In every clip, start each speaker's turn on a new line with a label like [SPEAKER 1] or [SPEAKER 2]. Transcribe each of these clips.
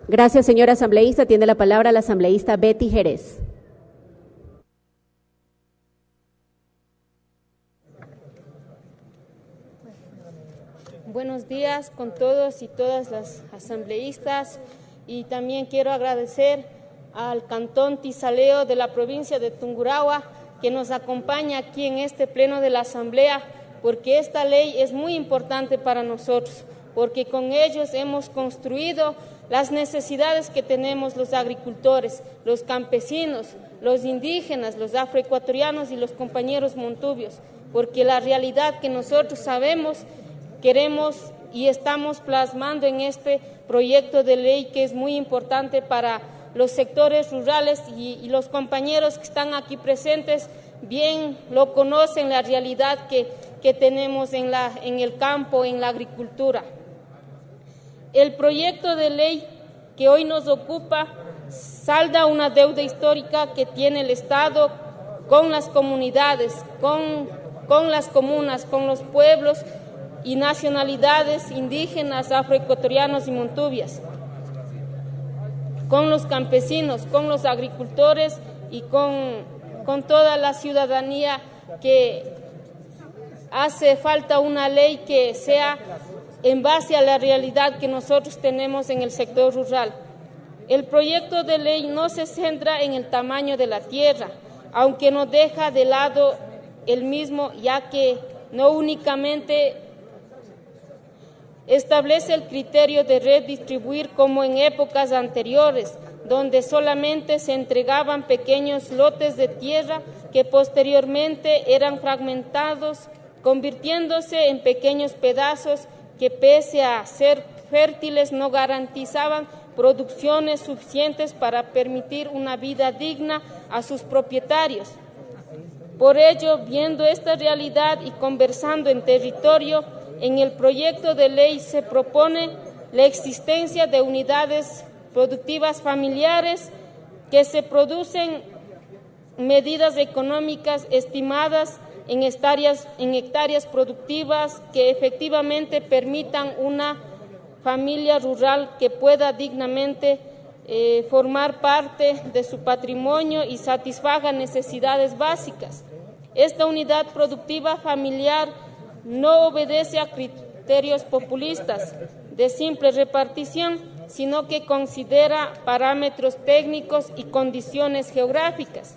[SPEAKER 1] Gracias, señora asambleísta. Tiene la palabra la asambleísta Betty Jerez.
[SPEAKER 2] Buenos días con todos y todas las asambleístas, y también quiero agradecer al Cantón Tizaleo de la provincia de Tungurahua que nos acompaña aquí en este pleno de la Asamblea, porque esta ley es muy importante para nosotros, porque con ellos hemos construido las necesidades que tenemos los agricultores, los campesinos, los indígenas, los afroecuatorianos y los compañeros montubios, porque la realidad que nosotros sabemos, queremos y estamos plasmando en este proyecto de ley, que es muy importante para los sectores rurales, y los compañeros que están aquí presentes bien lo conocen, la realidad que tenemos en el campo, en la agricultura. El proyecto de ley que hoy nos ocupa salda una deuda histórica que tiene el Estado con las comunidades, con las comunas, con los pueblos y nacionalidades indígenas, afroecuatorianos y montubias, con los campesinos, con los agricultores y con toda la ciudadanía, que hace falta una ley que sea en base a la realidad que nosotros tenemos en el sector rural. El proyecto de ley no se centra en el tamaño de la tierra, aunque no deja de lado el mismo, ya que no únicamente establece el criterio de redistribuir como en épocas anteriores, donde solamente se entregaban pequeños lotes de tierra que posteriormente eran fragmentados, convirtiéndose en pequeños pedazos que, pese a ser fértiles, no garantizaban producciones suficientes para permitir una vida digna a sus propietarios. Por ello, viendo esta realidad y conversando en territorio, en el proyecto de ley se propone la existencia de unidades productivas familiares que se producen medidas económicas estimadas en hectáreas productivas que efectivamente permitan una familia rural que pueda dignamente formar parte de su patrimonio y satisfaga necesidades básicas. Esta unidad productiva familiar no obedece a criterios populistas de simple repartición, sino que considera parámetros técnicos y condiciones geográficas.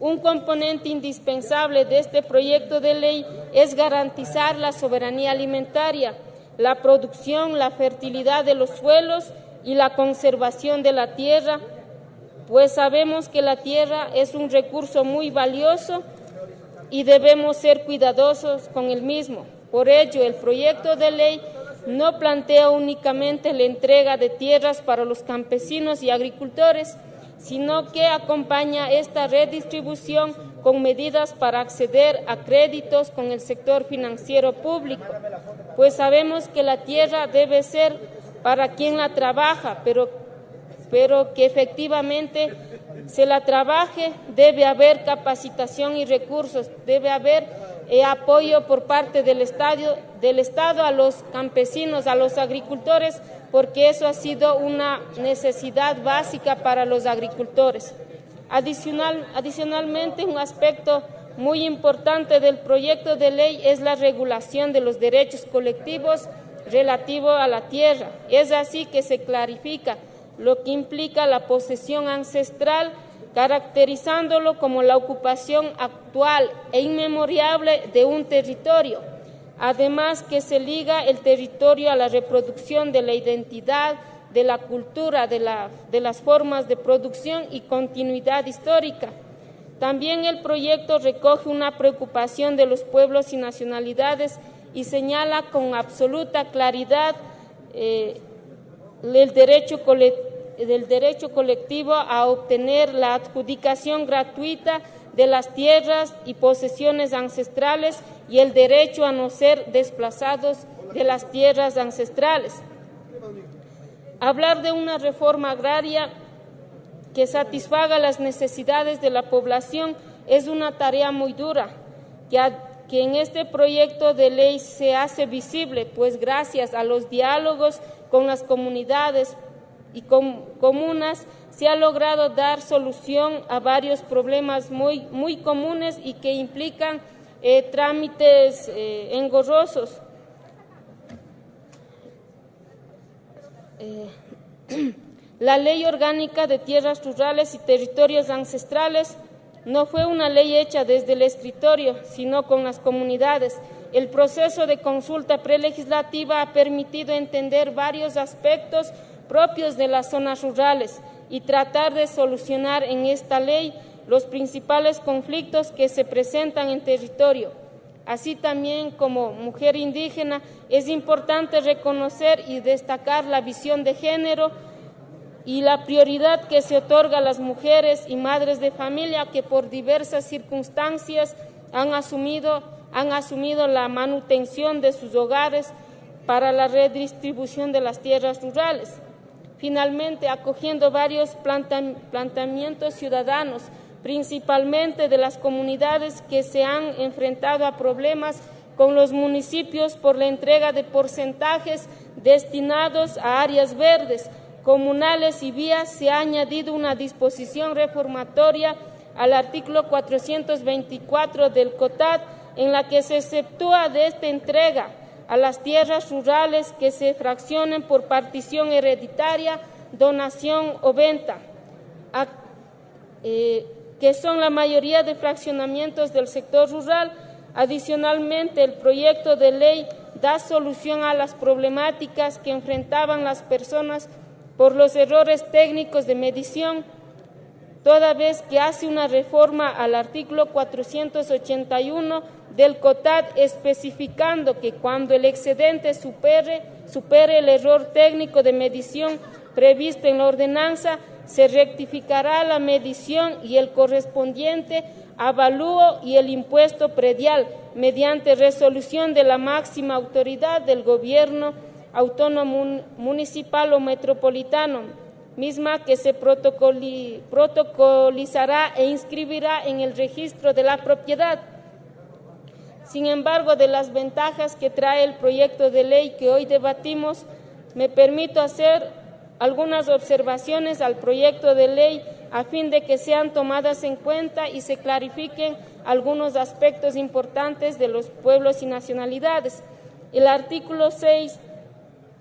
[SPEAKER 2] Un componente indispensable de este proyecto de ley es garantizar la soberanía alimentaria, la producción, la fertilidad de los suelos y la conservación de la tierra, pues sabemos que la tierra es un recurso muy valioso y debemos ser cuidadosos con el mismo. Por ello, el proyecto de ley no plantea únicamente la entrega de tierras para los campesinos y agricultores, sino que acompaña esta redistribución con medidas para acceder a créditos con el sector financiero público, pues sabemos que la tierra debe ser para quien la trabaja, pero que efectivamente se la trabaje, debe haber capacitación y recursos, debe haber apoyo por parte del Estado a los campesinos, a los agricultores, porque eso ha sido una necesidad básica para los agricultores. Adicionalmente, un aspecto muy importante del proyecto de ley es la regulación de los derechos colectivos relativos a la tierra. Es así que se clarifica lo que implica la posesión ancestral, caracterizándolo como la ocupación actual e inmemoriable de un territorio. Además, que se liga el territorio a la reproducción de la identidad, de la cultura, de las formas de producción y continuidad histórica. También el proyecto recoge una preocupación de los pueblos y nacionalidades y señala con absoluta claridad del derecho colectivo a obtener la adjudicación gratuita de las tierras y posesiones ancestrales y el derecho a no ser desplazados de las tierras ancestrales. Hablar de una reforma agraria que satisfaga las necesidades de la población es una tarea muy dura, que en este proyecto de ley se hace visible, pues gracias a los diálogos con las comunidades, y comunas se ha logrado dar solución a varios problemas muy comunes y que implican trámites engorrosos. La Ley Orgánica de Tierras Rurales y Territorios Ancestrales no fue una ley hecha desde el escritorio, sino con las comunidades. El proceso de consulta prelegislativa ha permitido entender varios aspectos propios de las zonas rurales y tratar de solucionar en esta ley los principales conflictos que se presentan en territorio. Así también, como mujer indígena, es importante reconocer y destacar la visión de género y la prioridad que se otorga a las mujeres y madres de familia que por diversas circunstancias han asumido la manutención de sus hogares para la redistribución de las tierras rurales. Finalmente, acogiendo varios planteamientos ciudadanos, principalmente de las comunidades que se han enfrentado a problemas con los municipios por la entrega de porcentajes destinados a áreas verdes, comunales y vías, se ha añadido una disposición reformatoria al artículo 424 del COTAD, en la que se exceptúa de esta entrega a las tierras rurales que se fraccionen por partición hereditaria, donación o venta, que son la mayoría de fraccionamientos del sector rural. Adicionalmente, el proyecto de ley da solución a las problemáticas que enfrentaban las personas por los errores técnicos de medición, toda vez que hace una reforma al artículo 481 del COTAD, especificando que cuando el excedente supere el error técnico de medición previsto en la ordenanza, se rectificará la medición y el correspondiente avalúo y el impuesto predial mediante resolución de la máxima autoridad del gobierno autónomo municipal o metropolitano, misma que se protocolizará e inscribirá en el registro de la propiedad. Sin embargo, de las ventajas que trae el proyecto de ley que hoy debatimos, me permito hacer algunas observaciones al proyecto de ley a fin de que sean tomadas en cuenta y se clarifiquen algunos aspectos importantes de los pueblos y nacionalidades. El artículo 6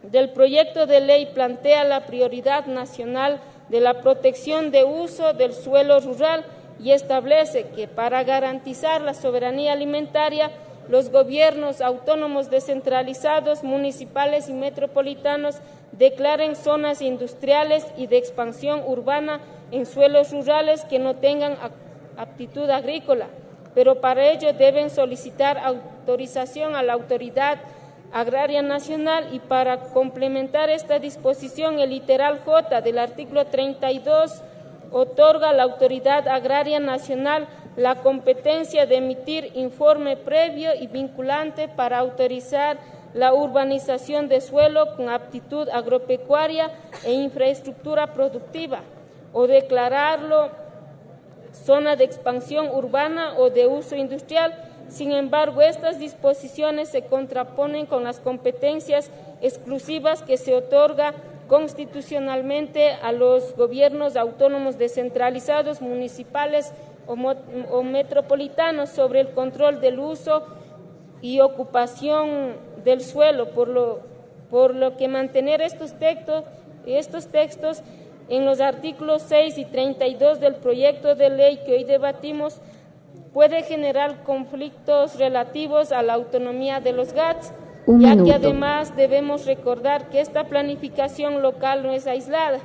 [SPEAKER 2] del proyecto de ley plantea la prioridad nacional de la protección de uso del suelo rural y establece que para garantizar la soberanía alimentaria, los gobiernos autónomos descentralizados, municipales y metropolitanos declaren zonas industriales y de expansión urbana en suelos rurales que no tengan aptitud agrícola, pero para ello deben solicitar autorización a la Autoridad Agraria Nacional, y para complementar esta disposición, el literal J del artículo 32 otorga a la Autoridad Agraria Nacional la competencia de emitir informe previo y vinculante para autorizar la urbanización de suelo con aptitud agropecuaria e infraestructura productiva, o declararlo zona de expansión urbana o de uso industrial. Sin embargo, estas disposiciones se contraponen con las competencias exclusivas que se otorga constitucionalmente a los gobiernos autónomos descentralizados, municipales o metropolitanos sobre el control del uso y ocupación del suelo, por lo que mantener estos textos en los artículos 6 y 32 del proyecto de ley que hoy debatimos puede generar conflictos relativos a la autonomía de los GATS, que además debemos recordar que esta planificación local no es aislada.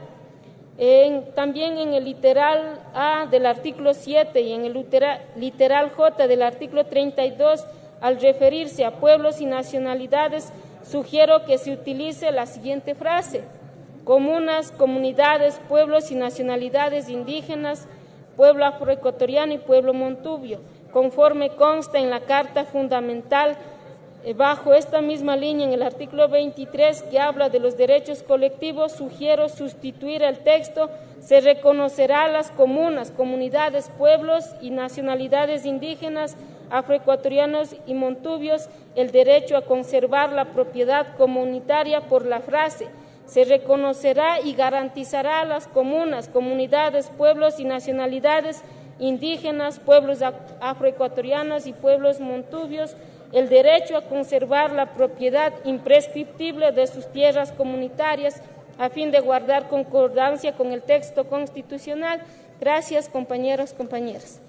[SPEAKER 2] También en el literal A del artículo 7 y en el literal J del artículo 32, al referirse a pueblos y nacionalidades, sugiero que se utilice la siguiente frase: comunas, comunidades, pueblos y nacionalidades indígenas, pueblo afroecuatoriano y pueblo montubio, conforme consta en la Carta Fundamental. Bajo esta misma línea, en el artículo 23, que habla de los derechos colectivos, sugiero sustituir el texto: se reconocerá a las comunas, comunidades, pueblos y nacionalidades indígenas, afroecuatorianos y montubios el derecho a conservar la propiedad comunitaria, por la frase: Se reconocerá y garantizará a las comunas, comunidades, pueblos y nacionalidades indígenas, pueblos afroecuatorianos y pueblos montubios el derecho a conservar la propiedad imprescriptible de sus tierras comunitarias a fin de guardar concordancia con el texto constitucional. Gracias, compañeros, compañeras.